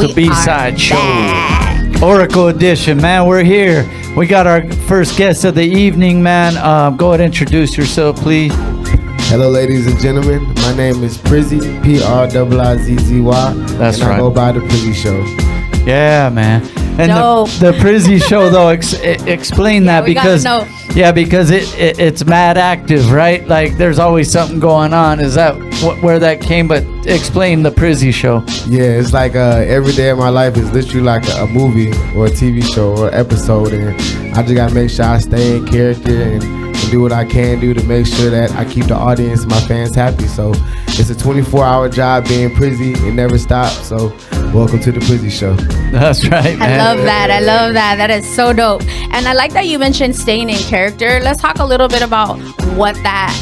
The B-side show. back. Oracle edition, man. We're here. We got our first guest of the evening, man. Go ahead and introduce yourself, please. Hello, ladies and gentlemen. My name is PRIIZZY, PRIIZZY. That's and right. I go by the PRIIZZY Show. Yeah, man. And Dope. the PRIIZZY show, though, explain that we gotta because know. because it's mad active, right? Like there's always something going on. Is that where that came? But explain the PRIIZZY show. Yeah, it's like every day of my life is literally like a movie or a TV show or episode, and I just gotta make sure I stay in character and do what I can do to make sure that I keep the audience, my fans, happy. So it's a 24-hour job being PRIIZZY. It never stops. So welcome to the PRIIZZY Show. That's right, man. I love that. I love that. That is so dope. And I like that you mentioned staying in character. Let's talk a little bit about what that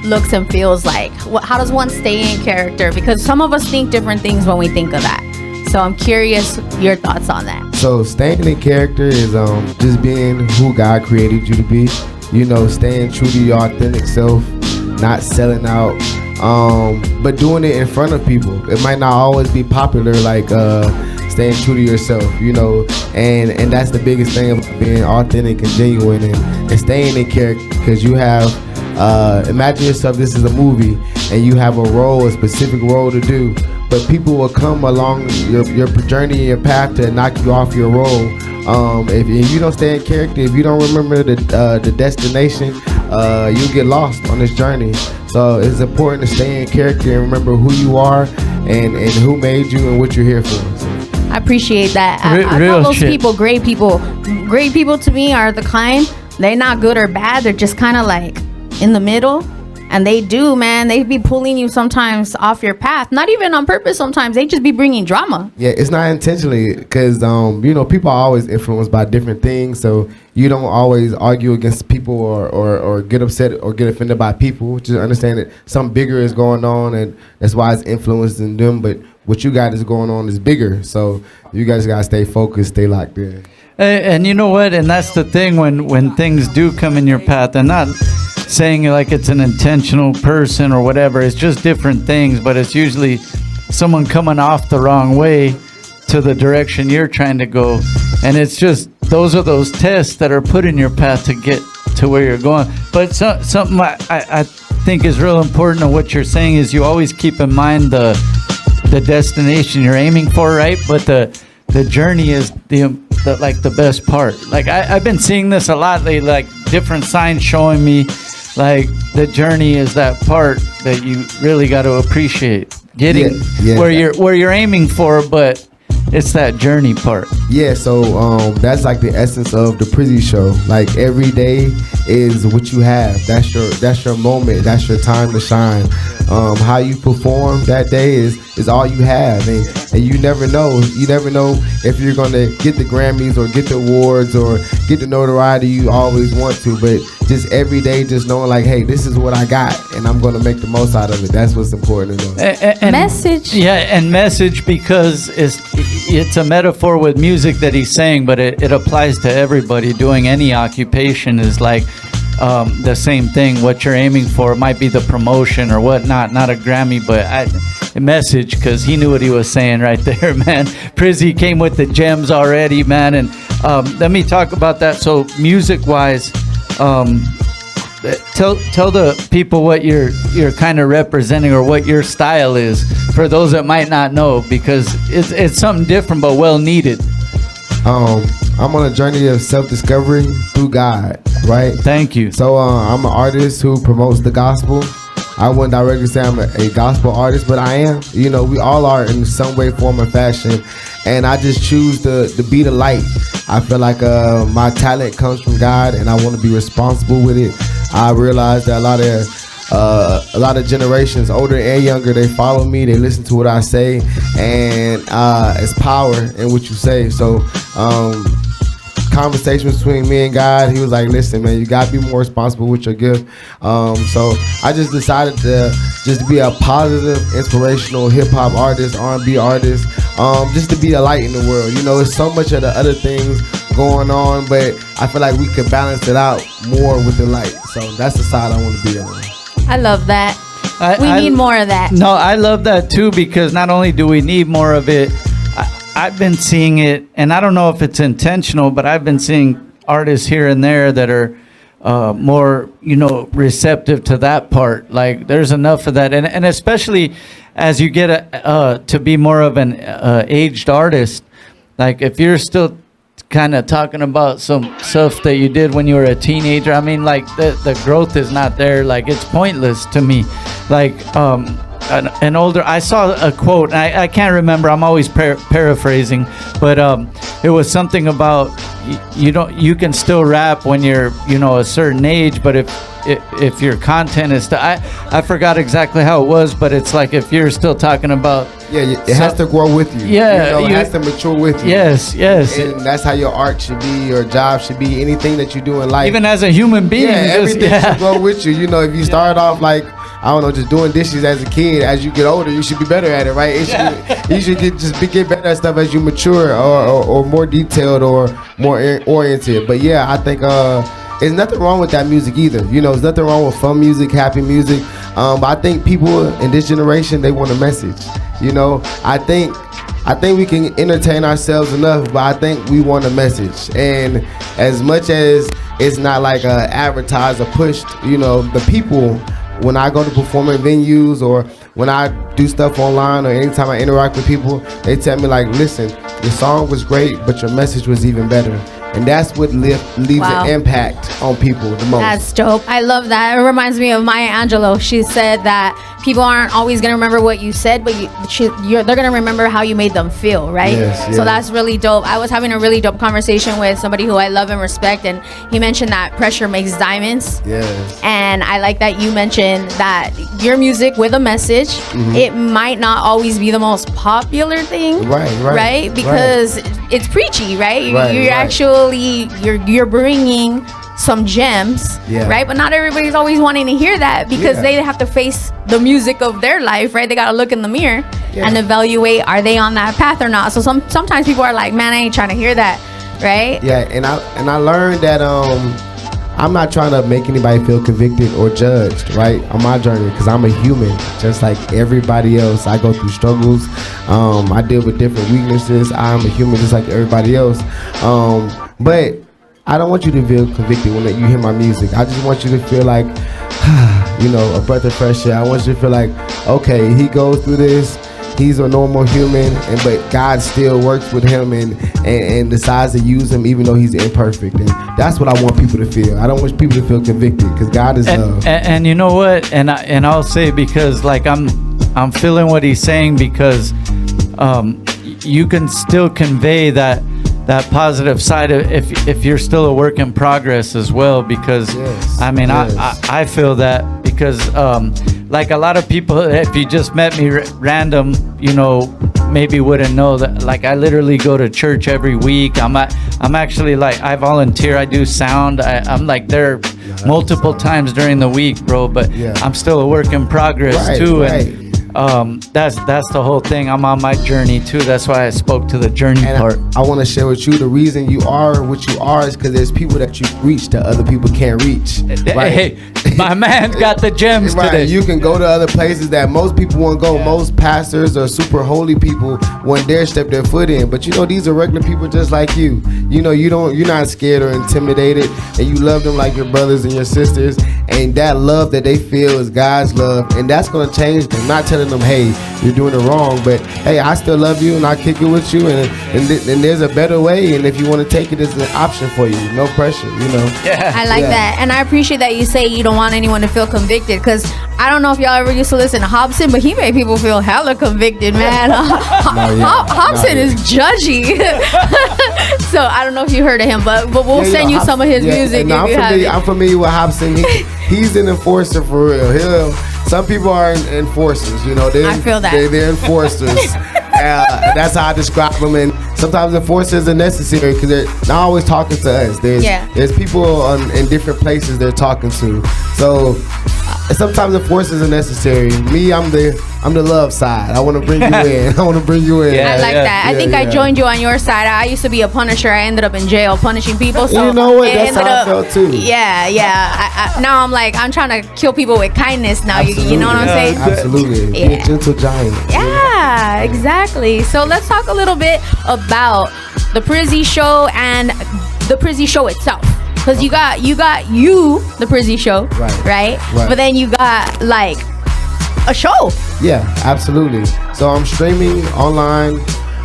looks and feels like. How does one stay in character? Because some of us think different things when we think of that. So I'm curious your thoughts on that. So staying in character is just being who God created you to be. You know, staying true to your authentic self, not selling out, but doing it in front of people. It might not always be popular, like staying true to yourself, you know, and that's the biggest thing about being authentic and genuine and staying in character, because you have, imagine yourself, this is a movie, and you have a role, a specific role to do, but people will come along your journey and your path to knock you off your role. If you don't stay in character, if you don't remember the destination, you'll get lost on this journey. So it's important to stay in character and remember who you are and who made you and what you're here for. So. I appreciate that. I Real call those shit. people great people. Great people to me are the kind, they're not good or bad. They're just kind of like in the middle. And they do, man. They be pulling you sometimes off your path. Not even on purpose sometimes. They just be bringing drama. Yeah, it's not intentionally, because you know, people are always influenced by different things. So you don't always argue against people or get upset or get offended by people. Just understand that something bigger is going on, and that's why it's influencing them. But what you got is going on is bigger. So you guys gotta stay focused, stay locked in. And you know what? And that's the thing when things do come in your path, and not saying like it's an intentional person or whatever. It's just different things, but it's usually someone coming off the wrong way to the direction you're trying to go. And it's just those are those tests that are put in your path to get to where you're going. But something I think is real important in what you're saying is you always keep in mind the destination you're aiming for, right? But the journey is the best part. Like I've been seeing this a lot lately, like different signs showing me like the journey is that part that you really got to appreciate getting where you're aiming for, but it's that journey part. Yeah, so that's like the essence of the PRIIZZY Show. Like every day is what you have. That's your moment. That's your time to shine. How you perform that day is all you have, and you never know. You never know if you're gonna get the Grammys or get the awards or get the notoriety you always want to. But just every day, just knowing like, hey, this is what I got, and I'm gonna make the most out of it. That's what's important to know. And Message. Yeah, and message, because it's a metaphor with music that he's saying, but it applies to everybody doing any occupation. Is like the same thing. What you're aiming for might be the promotion or whatnot, not a Grammy, but a message, because he knew what he was saying right there, man. PRIIZZY came with the gems already, man. And let me talk about that. So music-wise, tell the people what you're kind of representing or what your style is for those that might not know, because it's something different but well needed. I'm on a journey of self-discovery through God, right? Thank you. So I'm an artist who promotes the gospel. I wouldn't directly say I'm a gospel artist, but I am. You know, we all are in some way, form, or fashion. And I just choose to be the light. I feel like my talent comes from God, and I want to be responsible with it. I realize that a lot of generations, older and younger, they follow me, they listen to what I say, and it's power in what you say. So conversation between me and God, he was like, listen, man, you gotta be more responsible with your gift. So I just decided to just be a positive, inspirational hip-hop artist, R&B artist, just to be a light in the world. You know, there's so much of the other things going on, but I feel like we could balance it out more with the light. So that's the side I want to be on. I love that. We need more of that. No, I love that too, because not only do we need more of it, I've been seeing it, and I don't know if it's intentional, but I've been seeing artists here and there that are more, receptive to that part. Like there's enough of that, and especially as you get to be more of an aged artist, like if you're still kind of talking about some stuff that you did when you were a teenager, I mean, like the growth is not there. Like it's pointless to me. Like an older, I saw a quote, and I can't remember, I'm always paraphrasing, but it was something about you can still rap when you're a certain age, but if your content is I forgot exactly how it was, but it's like if you're still talking about it has to grow with you. Yeah, it has to mature with you. Yes. And that's how your art should be, your job should be, anything that you do in life. Even as a human being, everything should grow with you. If you start off like, I don't know, just doing dishes as a kid, as you get older, you should be better at it, right? You should get better at stuff as you mature, or more detailed, or more oriented. But yeah, I think there's nothing wrong with that music either. There's nothing wrong with fun music, happy music. But I think people in this generation, they want a message. I think we can entertain ourselves enough, but I think we want a message. And as much as it's not like a advertised or pushed, the people, when I go to performing venues or when I do stuff online or anytime I interact with people, they tell me like, listen, your song was great, but your message was even better. And that's what leaves an impact on people the most. That's dope. I love that. It reminds me of Maya Angelou. She said that people aren't always going to remember what you said, but they're going to remember how you made them feel, right? Yes. So that's really dope. I was having a really dope conversation with somebody who I love and respect, and he mentioned that pressure makes diamonds. Yes. And I like that you mentioned that your music with a message, it might not always be the most popular thing. Right? Because it's preachy, right? You're actually, you're bringing some gems, right? But not everybody's always wanting to hear that because they have to face the music of their life, right? They got to look in the mirror and evaluate, are they on that path or not? So sometimes people are like, man, I ain't trying to hear that, right? Yeah, and I learned that I'm not trying to make anybody feel convicted or judged, right, on my journey, because I'm a human just like everybody else. I go through struggles. I deal with different weaknesses. I'm a human just like everybody else. But I don't want you to feel convicted when you hear my music. I just want you to feel like, a breath of fresh air. I want you to feel like, okay, he goes through this. He's a normal human, but God still works with him and decides to use him even though he's imperfect. And that's what I want people to feel. I don't want people to feel convicted because God is love. And you know what? And I'll say, because like I'm feeling what he's saying, because you can still convey that positive side if you're still a work in progress as well, because I feel that, because like a lot of people, if you just met me random, maybe wouldn't know that, like, I literally go to church every week. I'm actually, like, I volunteer, I do sound, I'm like there multiple times during the week, bro, but I'm still a work in progress too. And that's the whole thing. I'm on my journey too. That's why I spoke to the journey part. I want to share with you, the reason you are what you are is because there's people that you reach that other people can't reach. Right? Hey, my man got the gems today. You can go to other places that most people won't go. Most pastors or super holy people won't dare step their foot in. But these are regular people just like you. You're not scared or intimidated, and you love them like your brothers and your sisters. And that love that they feel is God's love, and that's gonna change them. Not telling them, hey, you're doing it wrong, but hey, I still love you and I kick it with you, and there's a better way, and if you want to take it, it's an option for you. No pressure, I like that, and I appreciate that you say you don't want anyone to feel convicted, because I don't know if y'all ever used to listen to Hobson, but he made people feel hella convicted, man. Hobson is judgy. So I don't know if you heard of him, but we'll send you some of his music. I'm familiar with Hobson. He's an enforcer for real. Some people are enforcers, I feel that. They're enforcers. That's how I describe them. And sometimes enforcers are necessary because they're not always talking to us. There's people in different places they're talking to. So sometimes the forces are necessary. Me, I'm the love side. I want to bring you in. I want to bring you in. I like that. I think I joined you on your side. I used to be a punisher. I ended up in jail punishing people. So you know what? That's how I felt too. Yeah. Now I'm like, I'm trying to kill people with kindness now. You know what I'm saying? Absolutely. Be a gentle giant. Yeah, exactly. So let's talk a little bit about the PRIIZZY show and the PRIIZZY show itself. Because you got the PRIIZZY show, right? But then you got like a show. Yeah, absolutely. So I'm streaming online,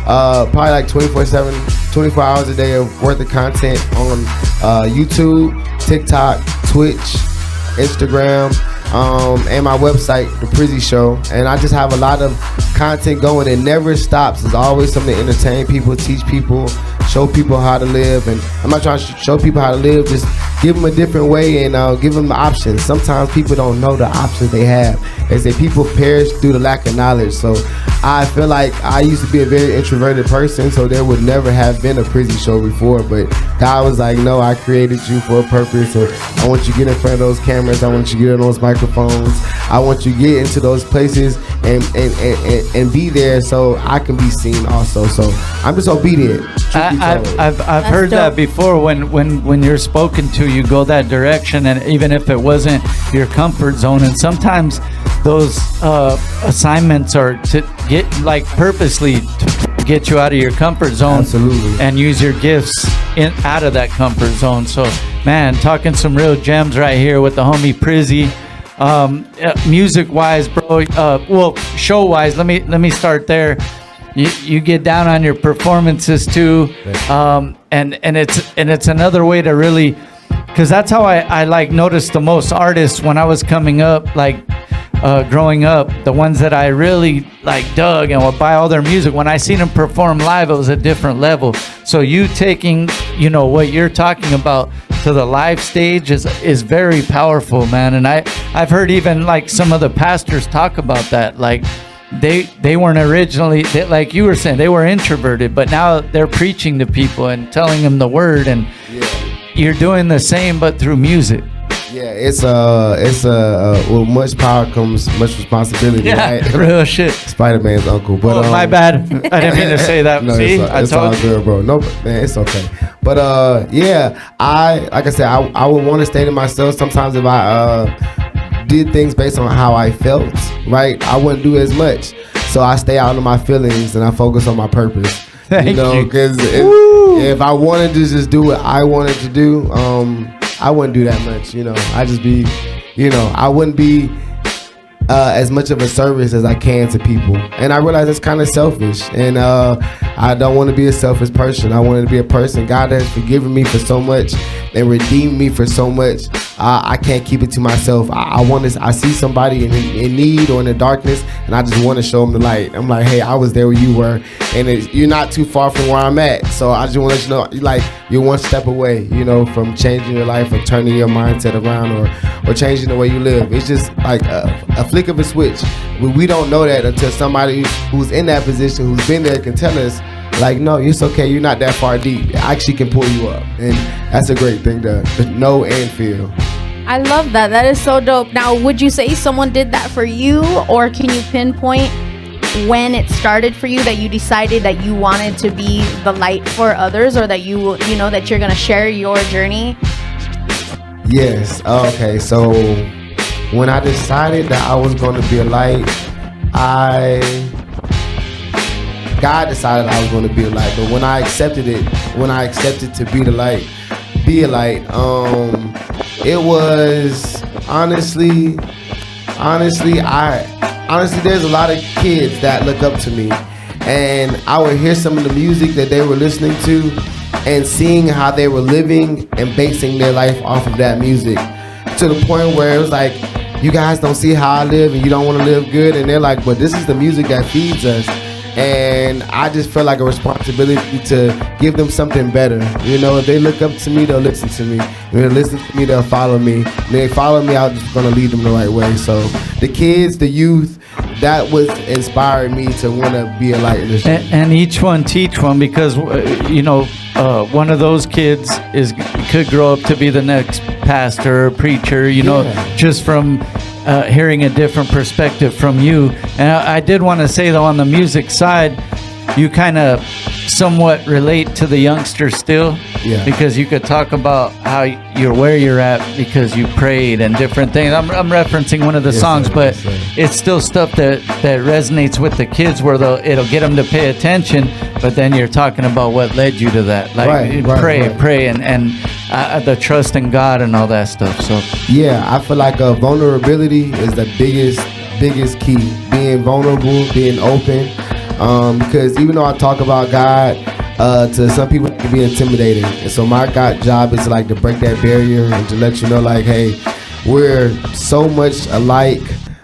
probably like 24/7, 24 hours a day of worth of content on YouTube, TikTok, Twitch, Instagram, and my website, The PRIIZZY Show. And I just have a lot of content going. It never stops. There's always something to entertain people, teach people, show people how to live. And I'm not trying to show people how to live, just give them a different way and give them the options. Sometimes people don't know the options they have. They say people perish through the lack of knowledge. So I feel like I used to be a very introverted person, so there would never have been a PRIIZZY show before. But God was like, no, I created you for a purpose. So I want you to get in front of those cameras. I want you to get in those microphones. I want you to get into those places and be there so I can be seen also. So I'm just obedient. I've heard that before. When you're spoken to, you go that direction, and even if it wasn't your comfort zone, and sometimes those assignments are to get like purposely to get you out of your comfort zone. Absolutely. And use your gifts out of that comfort zone. So man, talking some real gems right here with the homie PRIIZZY. Music wise, bro, well, show wise, let me start there. You get down on your performances too, and it's another way to really, because that's how I like noticed the most artists when I was coming up, like growing up, the ones that I really like dug and would buy all their music. When I seen them perform live, it was a different level. So you taking, what you're talking about to the live stage is very powerful, man. And I've heard even like some of the pastors talk about that, like they weren't originally, like you were saying, they were introverted, but now they're preaching to people and telling them the word, and you're doing the same but through music. Yeah, it's with much power comes much responsibility. Yeah, right? Real shit. Spider-Man's uncle, but my bad. I didn't mean to say that. No, See, it's all good, bro. No, man, it's okay. But like I said, I would want to stay to myself. Sometimes if I did things based on how I felt, right, I wouldn't do as much. So I stay out of my feelings and I focus on my purpose. Thank you. Because if I wanted to just do what I wanted to do, I wouldn't do that much, I'd just be, I wouldn't be as much of a service as I can to people. And I realize it's kind of selfish. And I don't want to be a selfish person. I want to be a person. God has forgiven me for so much and redeemed me for so much. I can't keep it to myself. I see somebody in need or in the darkness, and I just want to show them the light. I'm like, hey, I was there where you were, and you're not too far from where I'm at. So I just want to let you know, you're one step away, from changing your life or turning your mindset around or changing the way you live. It's just like a flick of a switch. We don't know that until somebody who's in that position, who's been there, can tell us, like, no, it's okay. You're not that far deep. I actually can pull you up. And that's a great thing to know and feel. I love that. That is so dope. Now, would you say someone did that for you, or can you pinpoint when it started for you that you decided that you wanted to be the light for others, or that that you're going to share your journey? Yes. Okay. So when I decided that I was going to be a light, God decided I was going to be a light, but when I accepted to be the light, it was honestly, there's a lot of kids that look up to me, and I would hear some of the music that they were listening to and seeing how they were living and basing their life off of that music, to the point where it was like, you guys don't see how I live and you don't want to live good, and they're like, but this is the music that feeds us. And I just felt like a responsibility to give them something better. If they look up to me, they'll listen to me. If they listen to me, they'll follow me. If they follow me, I'm just going to lead them the right way. So the kids, the youth, that was inspiring me to want to be a light in the street. And each one teach one, because, one of those kids could grow up to be the next pastor or preacher, just from hearing a different perspective from you. And I did want to say though, on the music side, you kind of somewhat relate to the youngster still, because you could talk about how you're where you're at because you prayed and different things. I'm referencing one of the songs, but it's still stuff that resonates with the kids where it'll get them to pay attention. But then you're talking about what led you to that, like pray, and the trust in God and all that stuff. So yeah, I feel like vulnerability is the biggest key. Being vulnerable, being open. Because even though I talk about God, to some people it can be intimidating. And so my God job is like to break that barrier and to let you know, like, hey, we're so much alike.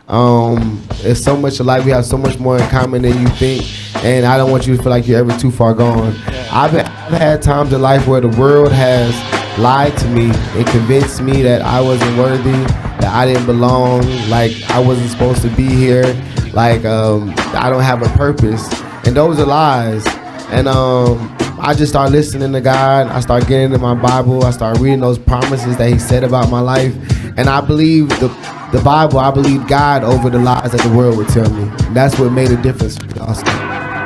It's so much alike. We have so much more in common than you think. And I don't want you to feel like you're ever too far gone. I've had times in life where the world has lied to me and convinced me that I wasn't worthy, that I didn't belong, like I wasn't supposed to be here, like I don't have a purpose. And those are lies. And I just started listening to God. I started getting into my Bible. I started reading those promises that he said about my life. And I believe the Bible, I believe God over the lies that the world would tell me. That's what made a difference for us.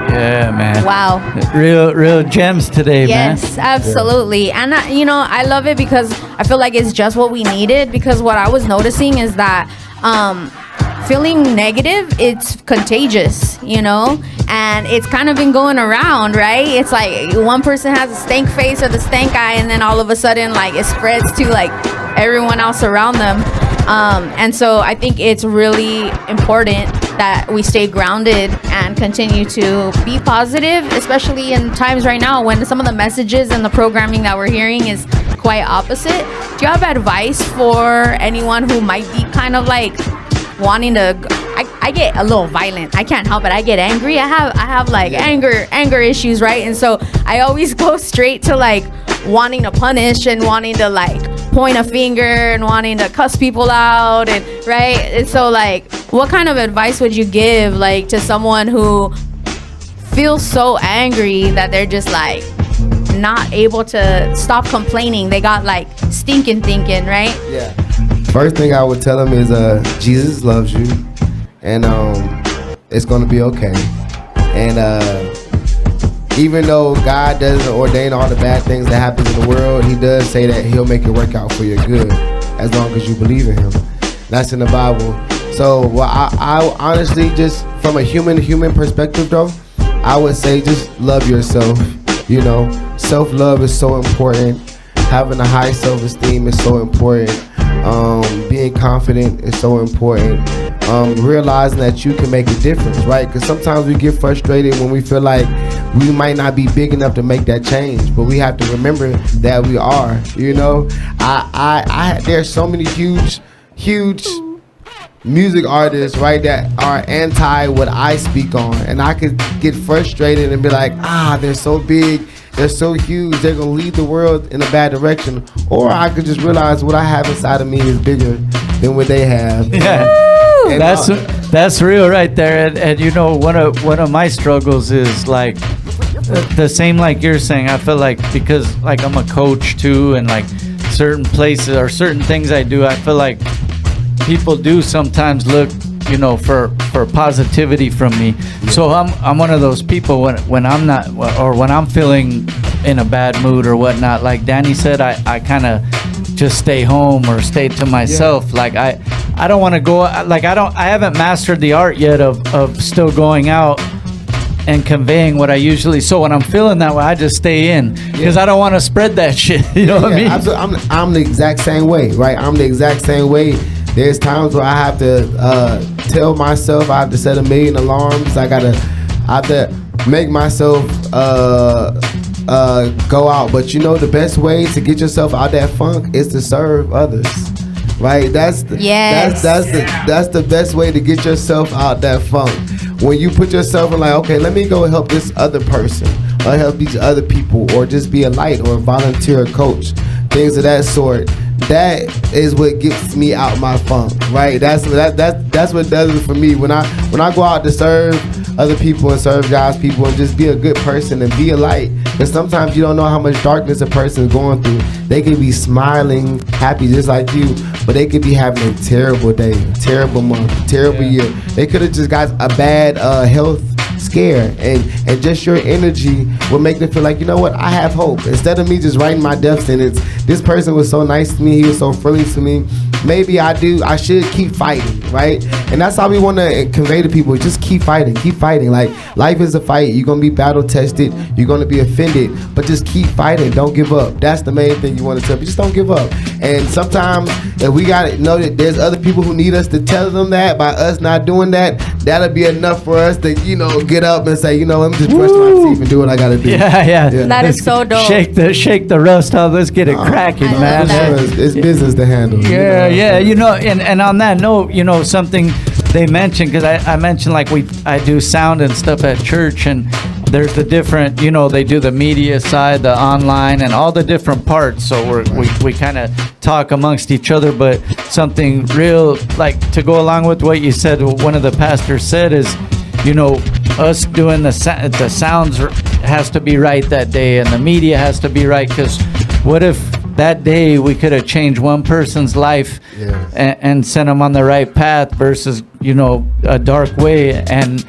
Yeah, man. Wow. Real gems today, man. Yes, absolutely. And I love it because I feel like it's just what we needed, because what I was noticing is that feeling negative, it's contagious, and it's kind of been going around, right? It's like one person has a stank face or the stank eye, and then all of a sudden, like, it spreads to like everyone else around them. And so I think it's really important that we stay grounded and continue to be positive, especially in times right now when some of the messages and the programming that we're hearing is quite opposite. Do you have advice for anyone who might be kind of like wanting to? I get a little violent. I can't help it. I get angry. I have like anger issues, right? And so I always go straight to like wanting to punish and wanting to like point a finger and wanting to cuss people out, and right. And so like, what kind of advice would you give like to someone who feels so angry that they're just like not able to stop complaining? They got like stinking thinking, right? Yeah. First thing I would tell them is Jesus loves you, and it's gonna be okay. And even though God doesn't ordain all the bad things that happen in the world, he does say that he'll make it work out for your good as long as you believe in him. That's in the Bible. So I honestly, just from a human perspective though, I would say just love yourself. Self-love is so important. Having a high self-esteem is so important. Being confident is so important. Realizing that you can make a difference, right? Because sometimes we get frustrated when we feel like we might not be big enough to make that change, but we have to remember that we are. There's so many huge music artists, right, that are anti what I speak on, and I could get frustrated and be like, they're so big, they're so huge, they're gonna lead the world in a bad direction. Or I could just realize what I have inside of me is bigger than what they have. Yeah. And that's real right there. And one of my struggles is like the same like you're saying. I feel like because like I'm a coach too, and like certain places or certain things I do, I feel like people do sometimes look, for positivity from me. Yeah. So I'm one of those people when I'm not, or when I'm feeling in a bad mood or whatnot, like Danny said, I kind of just stay home or stay to myself. Yeah. Like I don't want to go, like I haven't mastered the art yet of still going out and conveying what I usually. So when I'm feeling that way, I just stay in because I don't want to spread that shit. You know what I mean? Absolutely. I'm the exact same way, right? I'm the exact same way. There's times where I have to tell myself, I have to set 1,000,000 alarms. I have to make myself go out. But the best way to get yourself out that funk is to serve others, right? That's the best way to get yourself out that funk. When you put yourself in like, okay, let me go help this other person or help these other people, or just be a light or a volunteer coach, things of that sort. That is what gets me out my funk, right? That's what does it for me. When I go out to serve other people and serve God's people and just be a good person and be a light, Because sometimes you don't know how much darkness a person is going through. They could be smiling, happy just like you, but they could be having a terrible day, terrible month, terrible year. They could have just got a bad health scare, and just your energy will make them feel like, you know what, I have hope. Instead of me just writing my death sentence, this person was so nice to me, he was so friendly to me, maybe I should keep fighting, right? And that's how we want to convey to people, just keep fighting. Like, life is a fight. You're going to be battle tested, you're going to be offended, but just keep fighting. Don't give up. That's the main thing you want to tell people. Just don't give up. And sometimes if we got to know that there's other people who need us to tell them that, by us not doing that, that'll be enough for us to, get up and say, let me just brush my teeth and do what I got to do. Yeah. That is so dope. Shake the rust off. Let's get it cracking, man. It's business to handle. Yeah. And on that note, something they mentioned, because I mentioned like I do sound and stuff at church, and there's the different, they do the media side, the online, and all the different parts. So we kind of talk amongst each other, but something real, like, to go along with what you said, one of the pastors said is, us doing the sounds has to be right that day, and the media has to be right, because what if that day we could have changed one person's life and sent them on the right path versus, a dark way, and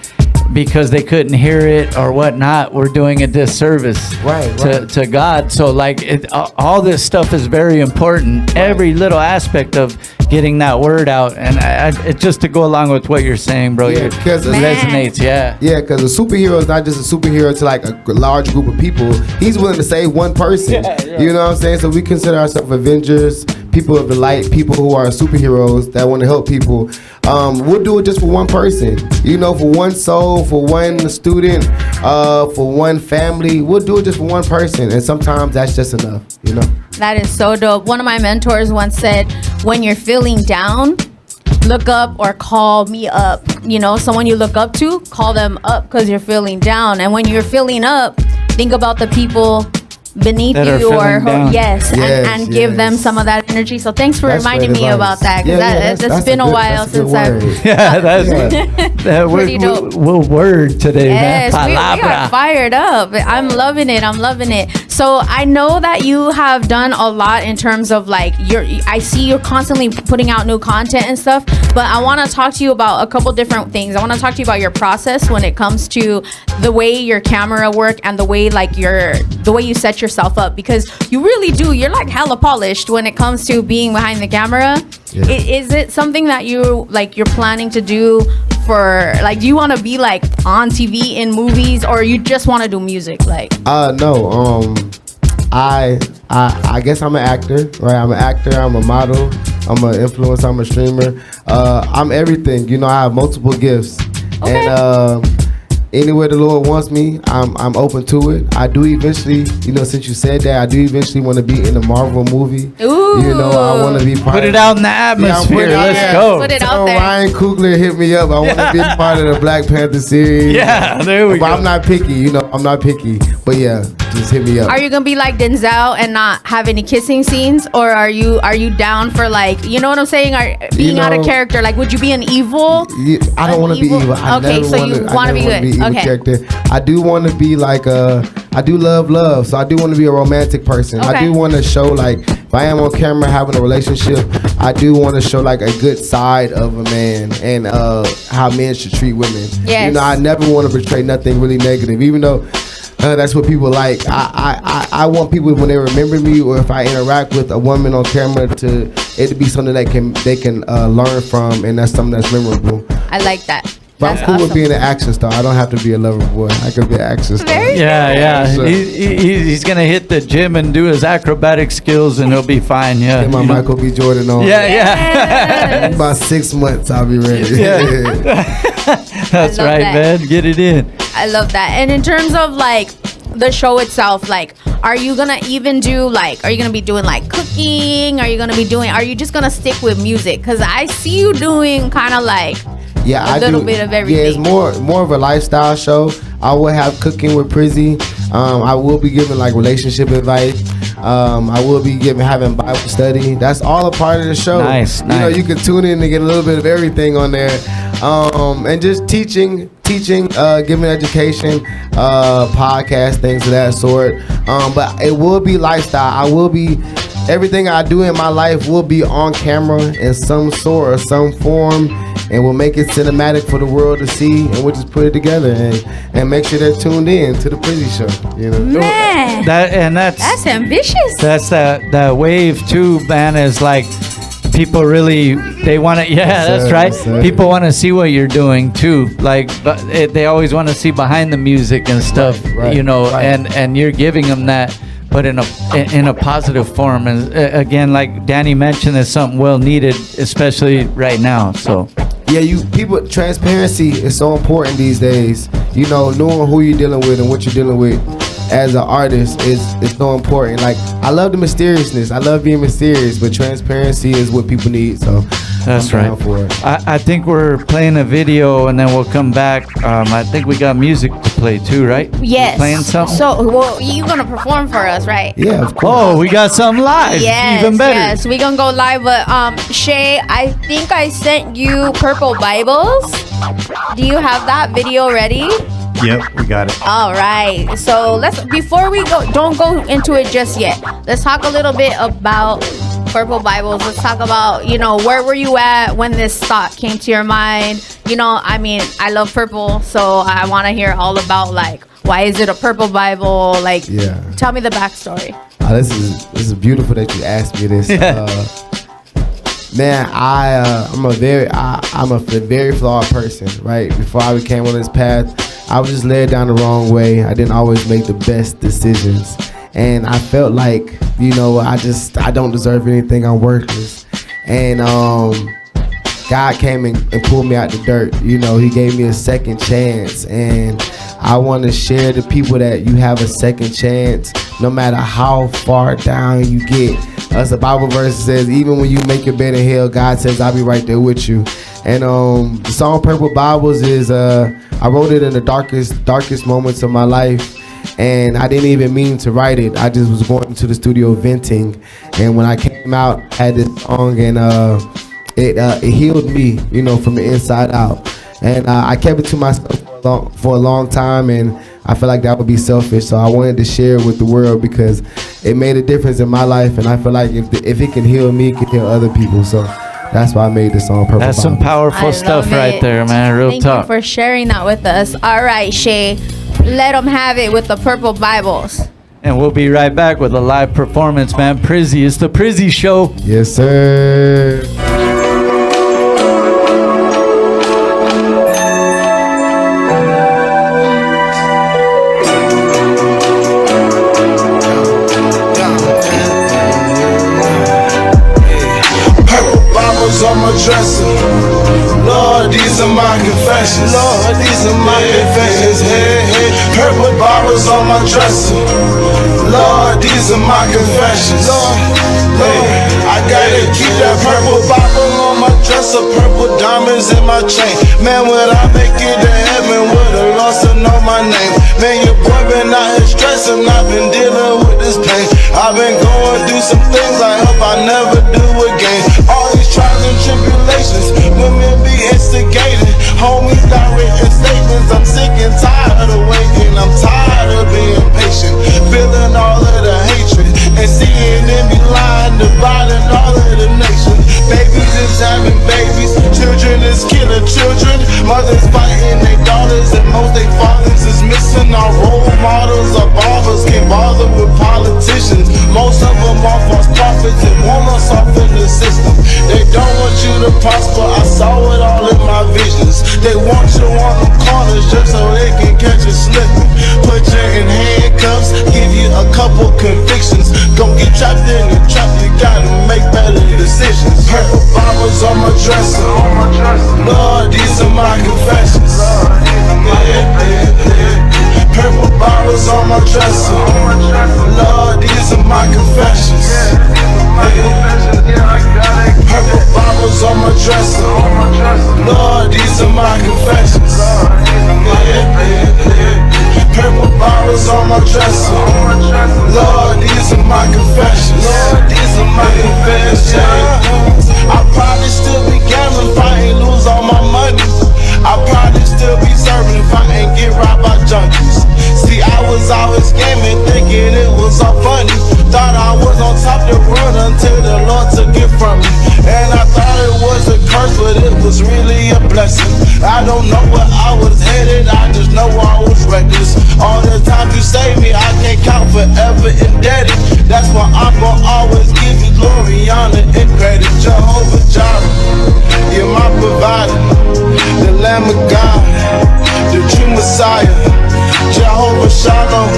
because they couldn't hear it or whatnot, we're doing a disservice to God. So like all this stuff is very important. Every little aspect of getting that word out, and it just to go along with what you're saying, bro. Yeah, it because resonates. Yeah, because a superhero is not just a superhero to like a large group of people. He's willing to save one person. You know what I'm saying? So we consider ourselves Avengers, people of the light, people who are superheroes that want to help people. We'll do it just for one person, for one soul, for one student, for one family. We'll do it just for one person, and sometimes that's just enough. That is so dope. One of my mentors once said, when you're feeling down, look up or call me up. Someone you look up to, call them up because you're feeling down. And when you're feeling up, think about the people beneath that you, or yes, and give them some of that energy. So thanks for reminding me about that, because that's been a while since I've that's pretty dope. We'll word today, yes, man. we are fired up. I'm loving it. So I know that you have done a lot in terms of like I see you're constantly putting out new content and stuff, but I want to talk to you about a couple different things. I want to talk to you about your process when it comes to the way your camera work and the way you set yourself up, because you really do. You're like hella polished when it comes to being behind the camera. Yeah. Is it something that you're planning to do for, like, do you want to be like on TV in movies, or you just want to do music? No. I guess I'm an actor, right? I'm an actor. I'm a model. I'm an influencer. I'm a streamer. I'm everything. I have multiple gifts, and anywhere the Lord wants me, I'm open to it. I do eventually, since you said that, I do eventually want to be in a Marvel movie. Ooh. I want to be part. Put it out in the atmosphere. Let's go. Put it out there. Ryan Coogler hit me up. I want to be part of the Black Panther series. Yeah, there we go. I'm not picky. I'm not picky. But yeah, just hit me up. Are you gonna be like Denzel and not have any kissing scenes, or are you down for, like, you know what I'm saying? Being out of character, like, would you be an evil? I don't want to be evil. Okay, so you want to be good. Okay. Character. I do want to be like I do love, so I do want to be a romantic person. Okay. I do want to show, like, if I am on camera having a relationship, I do want to show like a good side of a man and how men should treat women. Yes. I never want to portray nothing really negative, even though that's what people like. I want people, when they remember me, or if I interact with a woman on camera, to it to be something that they can learn from, and that's something that's memorable. I like that. But I'm cool with being an action star. I don't have to be a lover boy. I could be an action star. Yeah. So, He's gonna hit the gym and do his acrobatic skills, and he'll be fine. Yeah. Get my Michael B. Jordan on. Yeah. In about 6 months, I'll be ready. That's right, man. Get it in. I love that. And in terms of like the show itself, like, are you gonna even do like, are you gonna be doing like cooking? Are you just gonna stick with music? Because I see you doing kind of like a little bit of everything. Yeah, it's more of a lifestyle show. I will have cooking with PRIIZZY. I will be giving like relationship advice. I will be having Bible study. That's all a part of the show. Nice. You can tune in and get a little bit of everything on there. And just teaching teaching, giving education, podcast, things of that sort. But it will be lifestyle. I will be, everything I do in my life will be on camera in some sort or some form, and we'll make it cinematic for the world to see, and we'll just put it together and make sure they're tuned in to the Prizzy Show. You know, Man, that's ambitious. That's that wave too, man. Is like people really they want to. Yeah, that's right. People want to see what you're doing too. Like, but they always want to see behind the music and stuff. Right, you know, right. and you're giving them that, but in a positive form. And again, like Danny mentioned, it's something well needed, especially right now. So. Yeah, people, transparency is so important these days. You know, knowing who you're dealing with and what you're dealing with as an artist is so important. Like, I love the mysteriousness. I love being mysterious, but transparency is what people need. So that's I'm right. down for it. I think we're playing a video and then we'll come back. I think we got music to play too, right? Yes. We're playing something. So, well, you're gonna perform for us, right? Yeah, of course. Oh, we got something live. Yes, Even better. yes, we gonna go live. But Shay, I think I sent you purple Bibles. Do you have that video ready? Yep, we got it. All right. So let's, before we go, don't go into it just yet. Let's talk a little bit about purple Bibles. Let's talk about, you know, where were you at when this thought came to your mind? You know, I mean, I love purple, so I want to hear all about, like, why is it a purple Bible? Like, Yeah. tell me the backstory. This is beautiful that you asked me this. Man, I'm a very flawed person, right? Before I became on this path, I was just led down the wrong way. I didn't always make the best decisions, and I felt like, you know, I don't deserve anything. I'm worthless, and God came and pulled me out the dirt. You know, He gave me a second chance, and I want to share to people that you have a second chance, no matter how far down you get. As the Bible verse says, even when you make your bed in hell, God says, I'll be right there with you. And the song Purple Bibles is, I wrote it in the darkest moments of my life. And I didn't even mean to write it. I just was going to the studio venting. And when I came out, I had this song, and it healed me, you know, from the inside out. And I kept it to myself for a long time, and I feel like that would be selfish. So I wanted to share it with the world because it made a difference in my life, and I feel like if it can heal me, it can heal other people. So that's why I made the song Purple That's some Bible. powerful I stuff love right it. there, man. Real Thank talk. you for sharing that with us. All right, Shay, let them have it with the purple Bibles. And we'll be right back with a live performance, man. Prizzy, it's the Prizzy Show. Yes, sir. On my dresser, Lord, these are my confessions. Lord, these are my confessions. Hey, hey, purple bottles on my dresser. Lord, these are my confessions. Lord, hey, I gotta keep that purple bottle on my dresser, purple diamonds in my chain. Man, when I make it to heaven, would have lost to know my name. Man, your boy been out here stressing, I've been dealing with this pain. I've been going through some things I hope I never do again. All these trials and tribulations, women be instigating. Homies got written statements. I'm sick and tired of waiting. I'm tired of being patient, feeling all of the hatred, and seeing them be lying, dividing all of the nations. Babies is having babies, children is killing children, mothers fighting their daughters, and most they fathers is missing. Our role models are barbers, can't bother with politicians. Most of them are false prophets and want us off in the system. They don't want you to prosper, I saw it all in my visions. They want you on the corners just so they can catch you slipping. Put you in handcuffs, give you a couple convictions. Don't get trapped in the trap, you gotta make better decisions. Purple bottles on my dresser, Lord, these are my confessions. Purple bottles on my dresser, Lord, these are my confessions. Purple bottles on my dresser, Lord, these are my confessions. Purple bottles on my dresser, Lord, these are my confessions. Lord, these are my confessions. I probably still be gambling, fighting, lose all my money. I probably still be serving was always scheming, thinking it was all funny. Thought I was on top of the world until the Lord took it from me. And I thought it was a curse, but it was really a blessing. I don't know where I was headed, I just know I was reckless. All the times you saved me, I can't count, forever indebted. That's why I'm gonna always give you glory, honor, and credit. Jehovah Jireh, you're my provider, the Lamb of God, the true Messiah. Jehovah Shalom,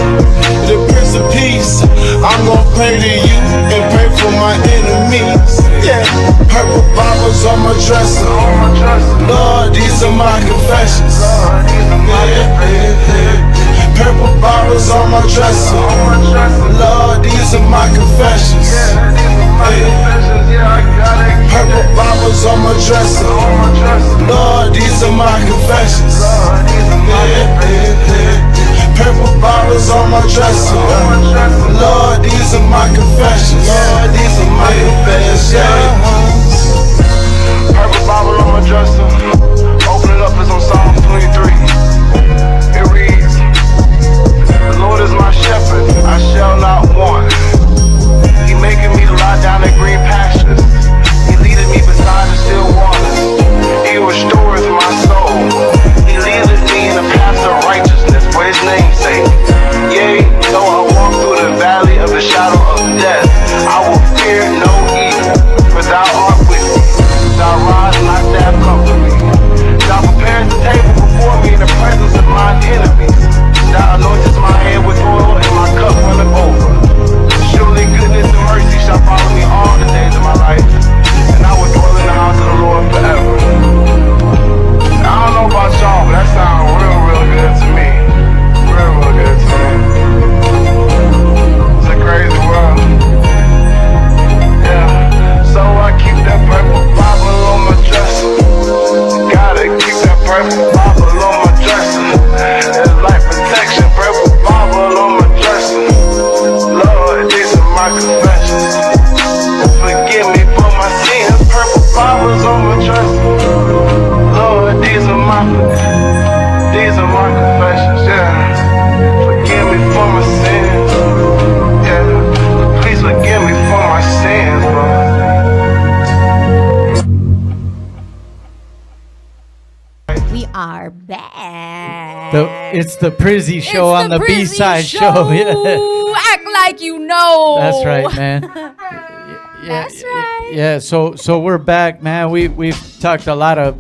the Prince of Peace. I'm gonna pray to you and pray for my enemies. Yeah, purple bottles on my dresser. Lord, these are my confessions. Purple bottles on my dresser. Lord, these are my confessions. Purple bottles on my dresser. Lord, these are my confessions. Purple bottles on my dresser. Lord, these are my confessions. Lord, these are my confessions. Purple bottle on my dresser. Open it up, it's on Psalm 23. It reads, the Lord is my shepherd, I shall not want. He maketh me to lie down in green pastures. He leadeth me beside the still waters. He restoreth my soul. He leadeth me in the paths of righteousness for his name's sake. Yea, though I walk through the valley of the shadow of death, I will fear no evil, for thou art with me. Thy rod and thy staff comfort me. Thou preparest the table before me in the presence of mine enemies. Thou anointest my head with oil, and my cup runneth over. Surely goodness and mercy shall follow me all the days of my life, and I will dwell in the house of the Lord forever. I don't know about y'all, but that sounds real good to me. Real good to me. It's a crazy world. Yeah. So I keep that purple Bible on my dresser. Gotta keep that purple Bible on my dresser. It's like protection, purple Bible on my dresser. Lord, these are my confessions. Forgive me for my sins, purple Bibles on my dresser. Lord, these are my confessions, yeah. Forgive me for my sins, yeah. Please forgive me for my sins, Lord. We are back. It's the PRIIZZY show It's on the PRIIZZY B-side show. Yeah. Act like you know. That's right, man. That's right. Yeah, so we're back, man. We've talked a lot of,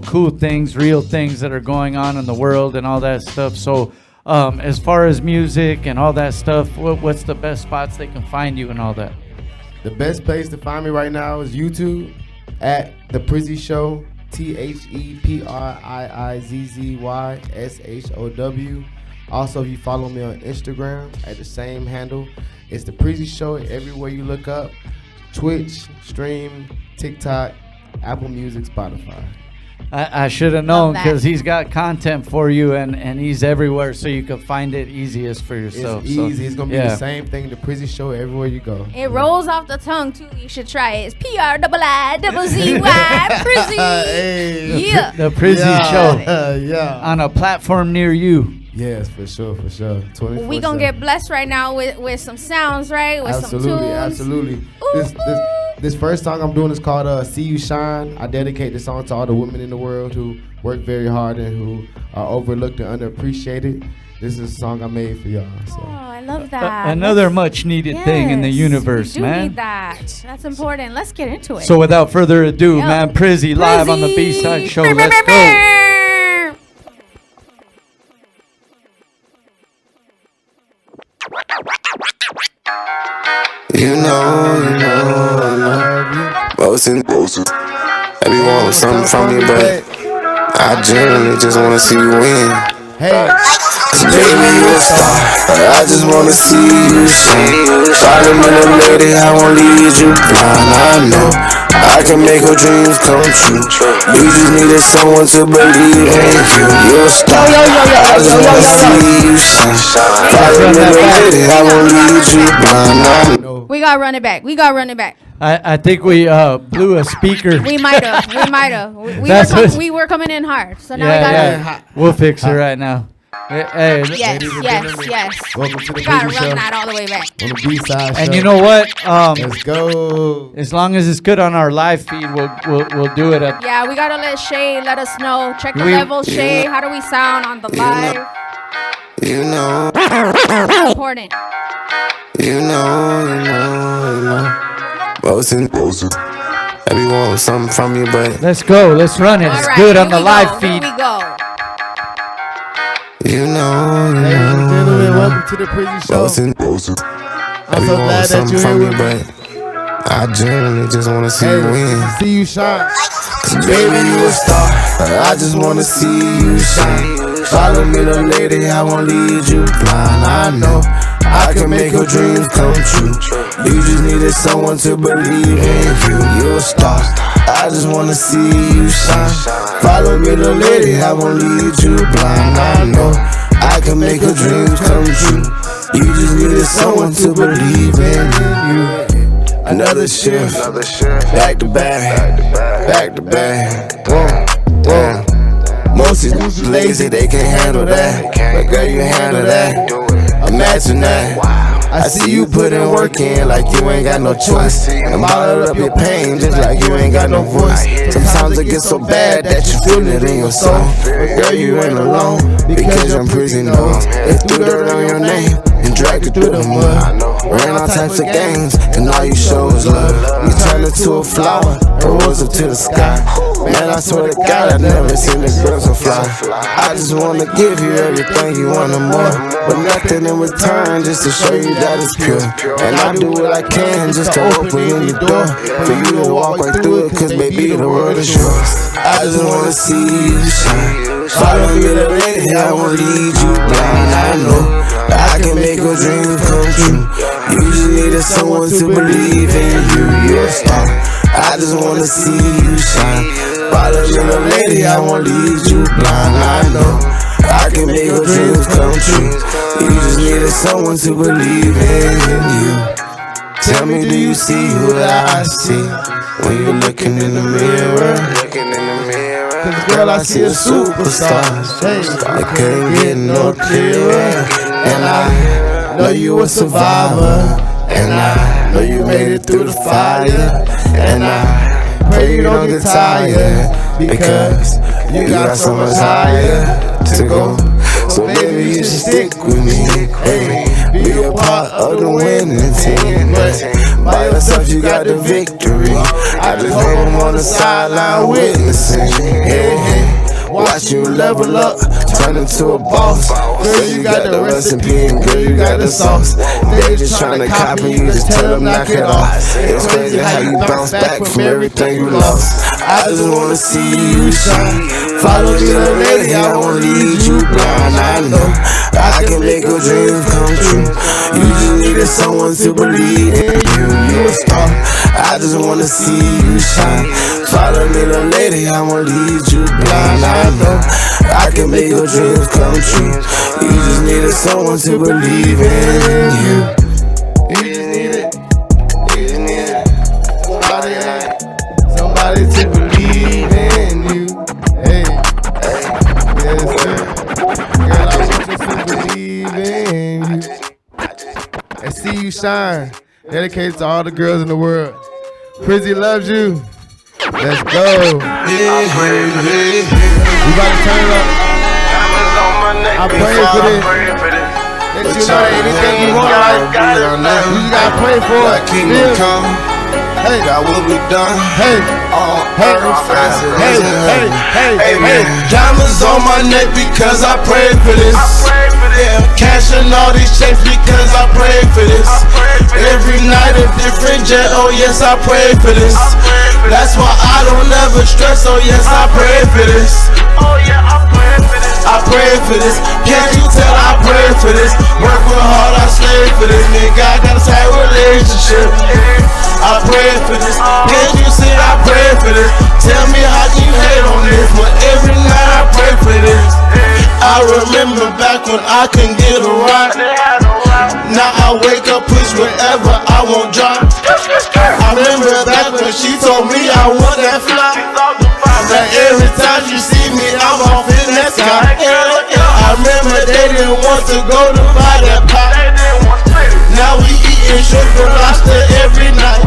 cool things, real things that are going on in the world and all that stuff. So as far as music and all that stuff, what's the best spots they can find you and all that? The best place to find me right now is YouTube at The PRIIZZY Show, ThePriizzzyShow. Also, if you follow me on Instagram at the same handle, it's The PRIIZZY Show everywhere you look up. Twitch, Stream, TikTok, Apple Music, Spotify. I should have known that. because he's got content for you and he's everywhere, so you can find it easiest for yourself. It's easy. It's going to be yeah. the same thing, The PRIIZZY Show everywhere you go. It rolls off the tongue too. You should try it. It's PRIIZZY PRIIZZY. Hey. Yeah. The PRIIZZY Show Yeah. on a platform near you. Yes, for sure. 24/7. We gonna get blessed right now with some sounds, right? With some tunes. Absolutely. Ooh, This first song I'm doing is called "See You Shine." I dedicate this song to all the women in the world who work very hard and who are overlooked and underappreciated. This is a song I made for y'all. So. Oh, I love that. Another much needed thing in the Yes, universe, we do man. need that. That's important. Let's get into it. So without further ado, Yep. man, PRIIZZY live on the B-side show. Let's go. You know, most I be wanting something from you, but I generally just wanna see you win. Hey, Baby, you a star, I just wanna see you shine. Bottom of the lady, I won't lead you blind. I know I can make her dreams come true. You just needed someone to believe in you. You a star, I just wanna see you shine. Bottom of the lady, I won't lead you blind. I know. We gotta run it back. I think we blew a speaker. We might have. That's what- We were coming in hard. So now yeah. we gotta. We'll fix it right now. Hey, Yes, Ladies and yes, gentlemen, yes. welcome to the We gotta Prizzy run Show. that all the way back. On the B-side and show. you know what? Let's go. As long as it's good on our live feed, we'll do it at. Yeah, we gotta let Shay let us know. Check the We- level, Shay. How do we sound on the live? You know, Important. you know. Bosin, Baby want something from you, but Let's go. Let's run it. All It's right, good here on the we live go, feed. Here we go. you know. Ladies and gentlemen, welcome to the Prizzy Show. Bosin. I'm so glad that you're here with me. but I generally just wanna see you win. Hey, see you shine. Baby, you a star. I just wanna see you shine. Follow me, little lady, I won't lead you blind. I know I can make your dreams come true. You just needed someone to believe in you. You're a star. I just wanna see you shine. Follow me, little lady, I won't lead you blind. I know I can make your dreams come true. You just needed someone to believe in you. Another shift, back to back, back to back. Whoa. Most of these lazy, they can't handle that. But girl, you handle that. Imagine that. I see you putting work in like you ain't got no choice. And bottle up your pain just like you ain't got no voice. Sometimes it gets so bad that you feel it in your soul. But girl, you ain't alone because your prison knows. They threw dirt on your name and dragged you through the mud. Ran all types of games and all you show is love. You turned into a flower and rose up to the sky. Man, I swear to God, I've never seen a girl so fly. I just wanna give you everything you want and more, but nothing in return, just to show you that it's pure. And I do what I can just to open your door, for you to walk right through it, cause baby, the world is yours. I just wanna see you shine. Follow me, the lady, I won't lead you blind. I know I can make your dreams come true. You just needed someone to believe in you. You're a star. I just wanna see you shine. Follow me, little lady, I won't lead you blind. I know I can make your dreams come true. You just needed someone to believe in you. Tell me, do you see what I see when you're looking in the mirror? Cause girl, I see a superstar. I couldn't get no clearer. And I know you a survivor. And I know you made it through the fire. And I pray you don't get tired, because you got so much higher to go. So baby, you should stick with me. Hey, be a part of the winning team. But by yourself, you got the victory. I just hope I'm on the sideline witnessing. Hey. Watch you level up, turn into a boss. Girl, you got the recipe and girl, you got the sauce. They just tryna copy you, just tell them knock it off. It's crazy how you bounce back from everything you lost. I just wanna see you shine. Follow me, little lady, I won't lead you blind. I know I can make your dreams come true. You just needed someone to believe in you. You a star. I just wanna see you shine. Follow me, little lady, I won't lead you blind. I know I can make your dreams come true. You just needed someone to believe in you. You just needed somebody to believe in you. Hey, yes, sir. Girl, I want you to believe in you and see you shine. Dedicated to all the girls in the world. Prizzy loves you. Let's go. We about to turn it up. I pray for this. Let you know that anything you want, you gotta pray for it. Kingdom come. Hey, God will be done. Hey, On hey, earth as it hey, is in hey, heaven. hey, hey, Amen. diamonds on my neck because I prayed for this. Yeah, cashing all these checks because I prayed for this. Every night a different jet, oh yes, I prayed for this. That's why I don't ever stress, oh yes, I prayed for this. I prayed for this. Can't you tell I prayed for this? Work real hard, I slaved for this. Nigga, I got a tight relationship. I prayed for this. Can't you see I prayed for this? Tell me how can you hate on this? But every night I pray for this. I remember back when I couldn't get a ride. Now I wake up, push wherever I want drop. I remember back when she told me I want that fly. That every time you see me, I'm off in that sky. I remember They didn't want to go to buy that pop. Now we eating shrimp and lobster every night.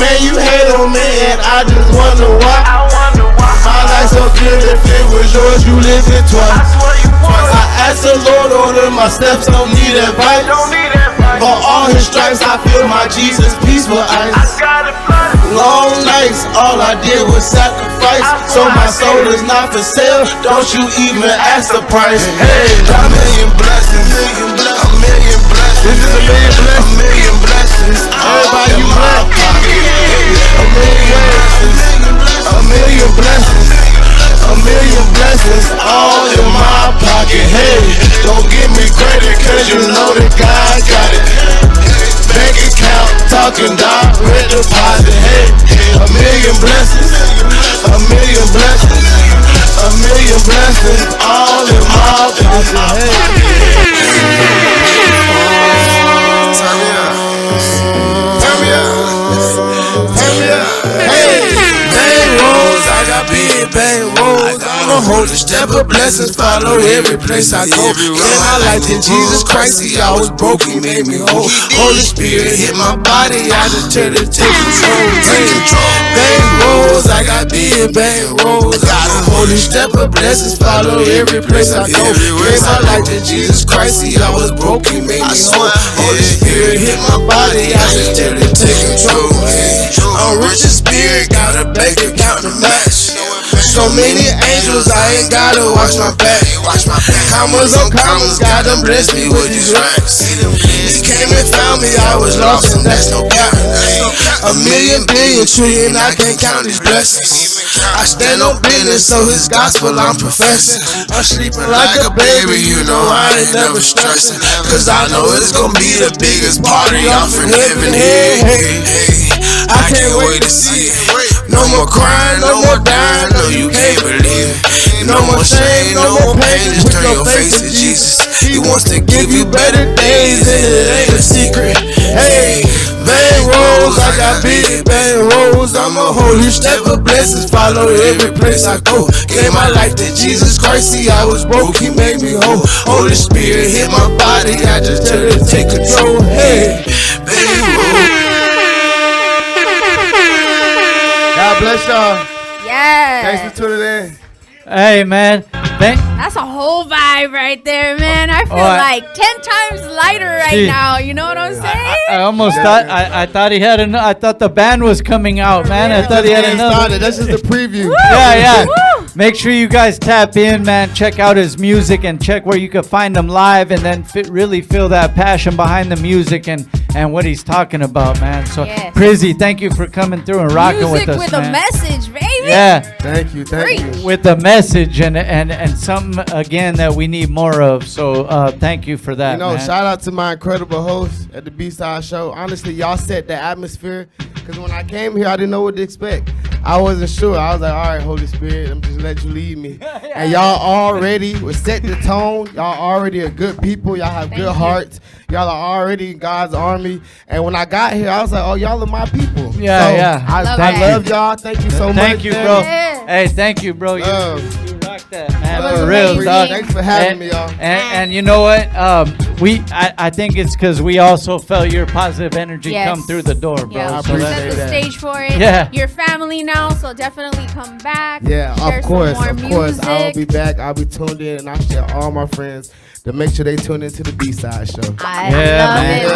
Man, you hate on me and I just wonder why. My life so good, if it was yours, you live it twice. I asked the Lord, order my steps, don't need advice. For all his stripes, I feel my Jesus peaceful ice. Long nights, all I did was sacrifice. So my soul is not for sale, don't you even ask the price. Hey, a million blessings, a million blessings. This is a million blessings, a million blessings. Everybody, you blessed. A million blessings, a million blessings, a million blessings, all in my pocket. Hey, don't give me credit, cause you know that God got it. Bank account, talking direct deposit. Hey, a million blessings, a million blessings, a million blessings, all in my pocket. Hey. Turn me up. Turn me up. Turn me up. Hey, bang rolls, I got big bang rolls. I'm a holy step of blessings, follow every place I go. In my life in Jesus Christ, see I was broke, he made me whole. Holy Spirit hit my body, I just tell it take control. Bang rolls, I got big bang rolls. Got a holy step of blessings, follow every place I go. In my life in Jesus Christ, see I was broke, he made me whole. Holy Spirit hit my body, I just tell it take control. I'm rich in spirit, got a bank account to match. So many angels, I ain't gotta watch my back. Commas on commas, God done blessed me with these racks. He came and found me, I was lost and that's no cap. A million, billion, trillion, I can't count these blessings. I stand on business, so his gospel I'm professing. I'm sleeping like a baby, you know I ain't never stressing. Cause I know it's gonna be the biggest party off in heaven. Hey, hey, hey. I can't wait to see it. No more crying, no more dying, no you can't believe it. No more shame, no more pain, just turn your face to Jesus. He wants to give you better days and it ain't a secret. Hey, bang rolls, I got big bang rolls. I'm a holy step of blessings, follow every place I go. Gave my life to Jesus Christ, see I was broke, he made me whole. Holy Spirit hit my body, I just tell it take control. Hey, bang rolls. God bless y'all. Yes. Thanks for tuning in. Hey, man. That's a whole vibe right there, man. I feel like 10 times lighter right now. You know what I'm saying? I almost thought I thought he had another. I thought the band was coming out, man. I thought he had another. That's just the preview. Yeah. Make sure you guys tap in, man. Check out his music and check where you can find him live, and then really feel that passion behind the music and what he's talking about, man. So, yes. PRIIZZY, thank you for coming through and rocking with us, Music with man. a message, baby. Yeah. Thank you. With the message and something again that we need more of. So thank you for that. You know, man. shout out to my incredible host at the B-Side Show. Honestly, y'all set the atmosphere. Because when I came here, I didn't know what to expect. I wasn't sure. I was like, all right, Holy Spirit, I'm just let you lead me. And y'all already set the tone. Y'all already are good people. Y'all have good hearts. Y'all are already in God's army. And when I got here, I was like, oh, y'all are my people. Yeah. I love y'all. Thank you so much. Thank you, bro. Yeah. Hey, thank you, bro. You rocked that, man. That was For real, amazing. dog. Thanks for having me, y'all. And you know what? I think it's because we also felt your positive energy Yes. come through the door, bro. Yeah, So we that- set the that. stage for it. Yeah. Your family now, so definitely come back. Yeah, share of course. some more music. I'll be back. I'll be tuned in, and I'll share all my friends to make sure they tune into the B-Side Show. I Yeah, love man. it,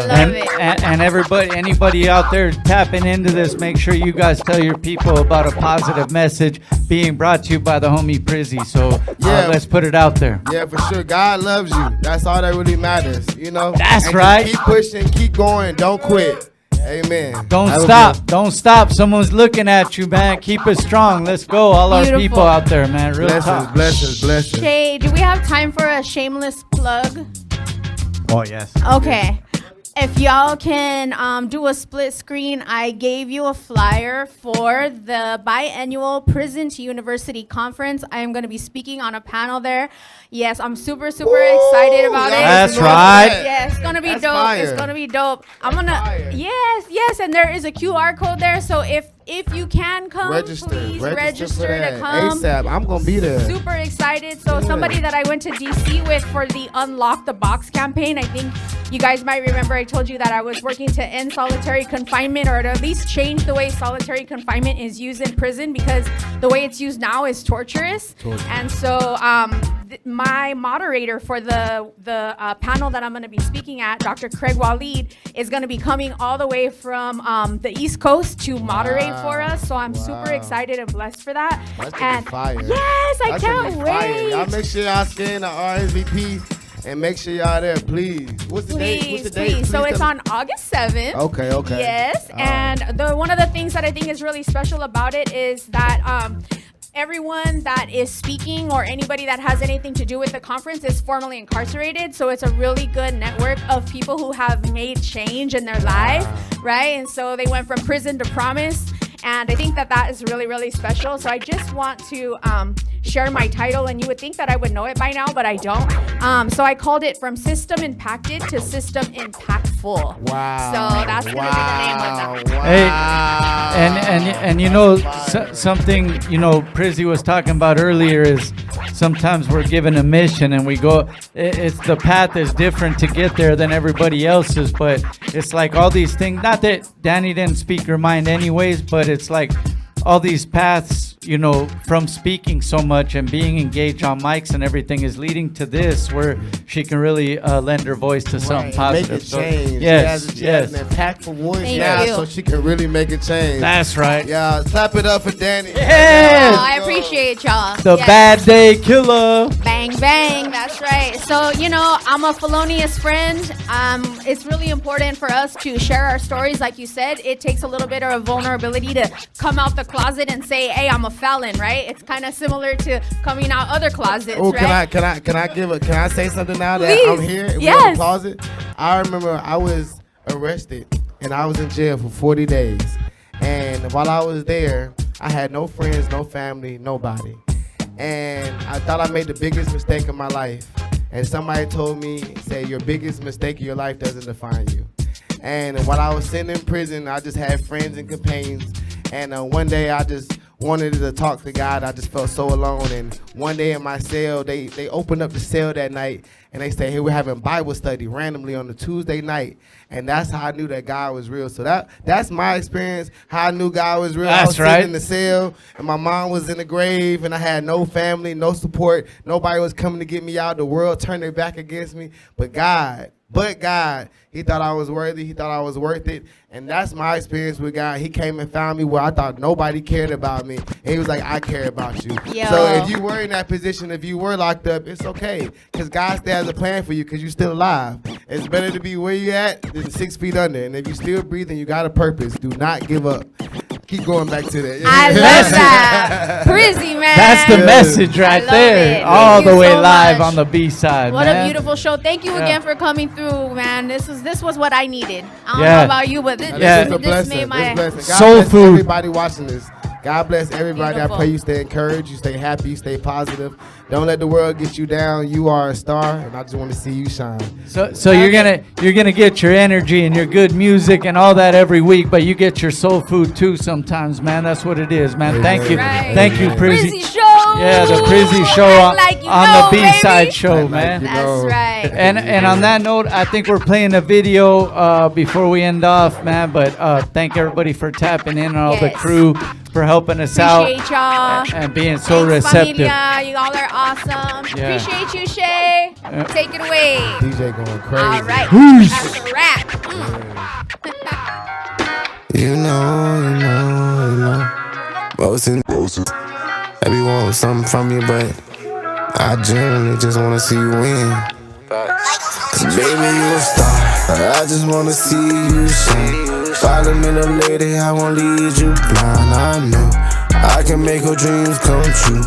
love it. And anybody out there tapping into this, make sure you guys tell your people about a positive message being brought to you by the homie PRIIZZY. So Yeah. let's put it out there. Yeah, for sure. God loves you. That's all that really matters, you know? That's And right. Keep pushing, keep going, don't quit. Amen. Don't Have a stop. good- Don't stop. Someone's looking at you, man. Keep it strong. Let's go. All our Beautiful. people out there, man. Real talk. Blessings. Shay, do we have time for a shameless plug? Oh, yes. Okay. If y'all can do a split screen, I gave you a flyer for the biannual Prison to University Conference. I am going to be speaking on a panel there. Yes, I'm super excited about it. That's right. Yeah, it's gonna be That's dope. fire. It's gonna be dope. I'm gonna Fire. yes, and there is a QR code there. So if if you can come, please register for that. to come. ASAP. I'm gonna be there. Super excited. So somebody that I went to DC with for the Unlock the Box campaign, I think you guys might remember I told you that I was working to end solitary confinement, or to at least change the way solitary confinement is used in prison, because the way it's used now is torturous. And so my moderator for the panel that I'm going to be speaking at, Dr. Craig Waleed, is going to be coming all the way from the East Coast to moderate for us. So I'm super excited and blessed for that. That's gonna be fire. Yes, I can't wait. Y'all make sure y'all scan the RSVP and make sure y'all there, please. What's the date? What's the date? Please. So it's on August 7th. Okay. Yes, and one of the things that I think is really special about it is that everyone that is speaking, or anybody that has anything to do with the conference, is formerly incarcerated. So it's a really good network of people who have made change in their life, right? And so they went from prison to promise. And I think that is really, really special. So I just want to share my title, and you would think that I would know it by now, but I don't. So I called it From System Impacted to System Impactful. Wow. So that's going to be the name of that. Hey, and you know, something, you know, PRIIZZY was talking about earlier is sometimes we're given a mission and we go, it's the path is different to get there than everybody else's, but it's like all these things, not that Danny didn't speak her mind anyways, but it's like all these paths, you know, from speaking so much and being engaged on mics and everything is leading to this, where she can really lend her voice to something positive. Make a change. Yes, she has an impactful voice now, so she can really make a change. That's right. Yeah, clap it up for Danny. Yes. Oh, I appreciate y'all. The bad day killer. Bang, bang. That's right. So, you know, I'm a felonious friend. It's really important for us to share our stories. Like you said, it takes a little bit of vulnerability to come out the closet and say, hey, I'm a felon, right? It's kind of similar to coming out other closets, right? Can I say something now that Please. I'm here and we're in the closet? I remember I was arrested and I was in jail for 40 days. And while I was there, I had no friends, no family, nobody. And I thought I made the biggest mistake of my life. And somebody told me, say, your biggest mistake of your life doesn't define you. And while I was sitting in prison, I just had friends and companions. And one day I just wanted to talk to God. I just felt so alone. And one day in my cell, they opened up the cell that night and they said, hey, we're having Bible study randomly on a Tuesday night. And that's how I knew that God was real. So that's my experience, how I knew God was real. That's I was right. sitting in the cell and my mom was in the grave and I had no family, no support. Nobody was coming to get me out. The world turned their back against me. But God, he thought I was worthy. He thought I was worth it. And that's my experience with God. He came and found me where I thought nobody cared about me. And he was like, I care about you. Yo. So if you were in that position, if you were locked up, it's okay. Because God still has a plan for you because you're still alive. It's better to be where you at than 6 feet under. And if you're still breathing, you got a purpose. Do not give up. Keep going back to that. I love that. PRIIZZY, man. That's the message right there. It. All the way so live much. on the B-side, What man. a beautiful show. Thank you again for coming through, man. This was what I needed. I don't Yeah. know about you, but this This is a this blessing. made my... God Soul bless food. everybody watching this. God bless everybody. Beautiful. I pray you stay encouraged, you stay happy, you stay positive. Don't let the world get you down. You are a star, and I just want to see you shine. So you're gonna get your energy and your good music and all that every week, but you get your soul food too sometimes, man. That's what it is, man. Thank you, Right. thank you, PRIIZZY PRIIZZY. show. Yeah, the PRIIZZY show on, Like you on know, the B-side baby. show, Like man. you That's know. right. And on that note, I think we're playing a video before we end off, man. But thank everybody for tapping in, and all the Yes. crew for helping us Appreciate out y'all. and being so Thanks, receptive. Familia. You all are awesome. Yeah. Appreciate you, Shay. Take it away. DJ going crazy. All right. Whoosh. That's a wrap. You know. Most everyone wants something from you, but I generally just wanna see you win. Cause baby, you a star. I just wanna see you shine. Follow me, little lady, I won't lead you blind. I know I can make your dreams come true.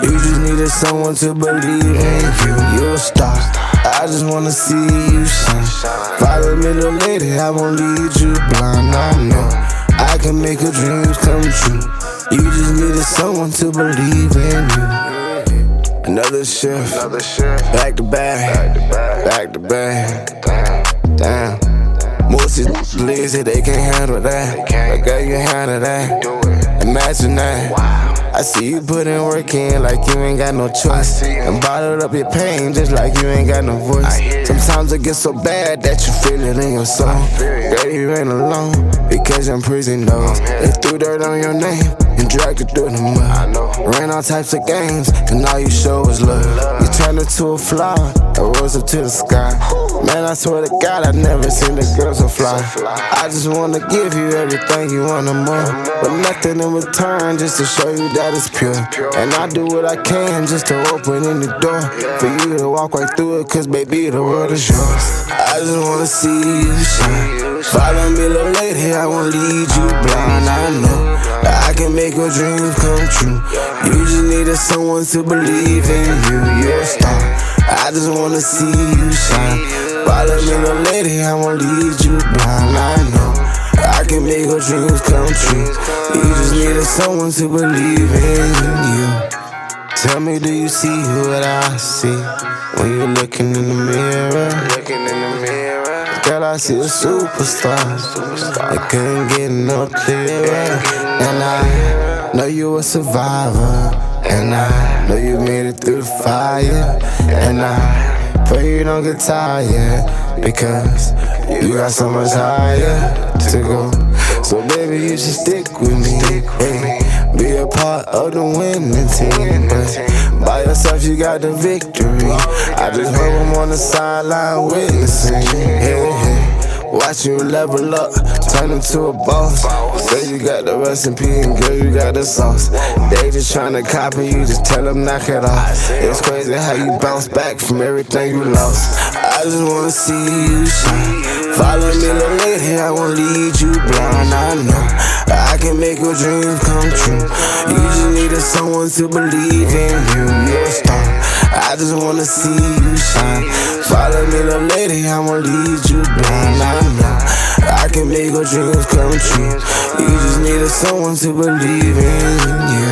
You just needed someone to believe in you. You're a star. I just wanna see you shine. Follow me, little lady, I won't lead you blind. I know I can make your dreams come true. You just needed someone to believe in you. Another shift, back to back, back to back. Damn. Most is Believes that they can handle that. But girl, you handle that. Imagine that. I see you putting work in like you ain't got no choice. And bottled up your pain just like you ain't got no voice. Sometimes it gets so bad that you feel it in your soul. Girl, you ain't alone because I'm prison knows. They threw dirt on your name and dragged you through the mud. Ran all types of games and all you show was love. You turned it to a flower that rose up to the sky. Man, I swear to God, I've never seen a girl so fly. I just wanna give you everything you want and more, but nothing in return, just to show you that it's pure. And I do what I can just to open in the door for you to walk right through it, cause baby, the world is yours. I just wanna see you shine. Follow me, little lady, I won't lead you blind. I know I can make your dreams come true. You just needed someone to believe in you. You're a star. I just wanna see you shine. Follow me, little lady, I won't lead you blind. I know I can make your dreams come true. You just needed someone to believe in you. Tell me, do you see what I see when you're looking in the mirror? Girl, I see a superstar. I couldn't get no clearer. And I know you a survivor. And I know you made it through the fire. And I pray you don't get tired, because you got so much higher to go. So baby, you should stick with me, hey. Be a part of the winning team, but by yourself you got the victory. I just hope I'm on the sideline witnessing, hey, hey. Watch you level up, turn into a boss. Say you got the recipe and girl, you got the sauce. They just tryna copy you, just tell them knock it off. It's crazy how you bounce back from everything you lost. I just wanna see you shine. Follow me, little lady, I won't lead you blind. I know I can make your dreams come true. You just needed someone to believe in you. You're a star. I just wanna see you shine. Follow me, little lady, I won't lead you blind. I know I can make your dreams come true. You just needed someone to believe in you.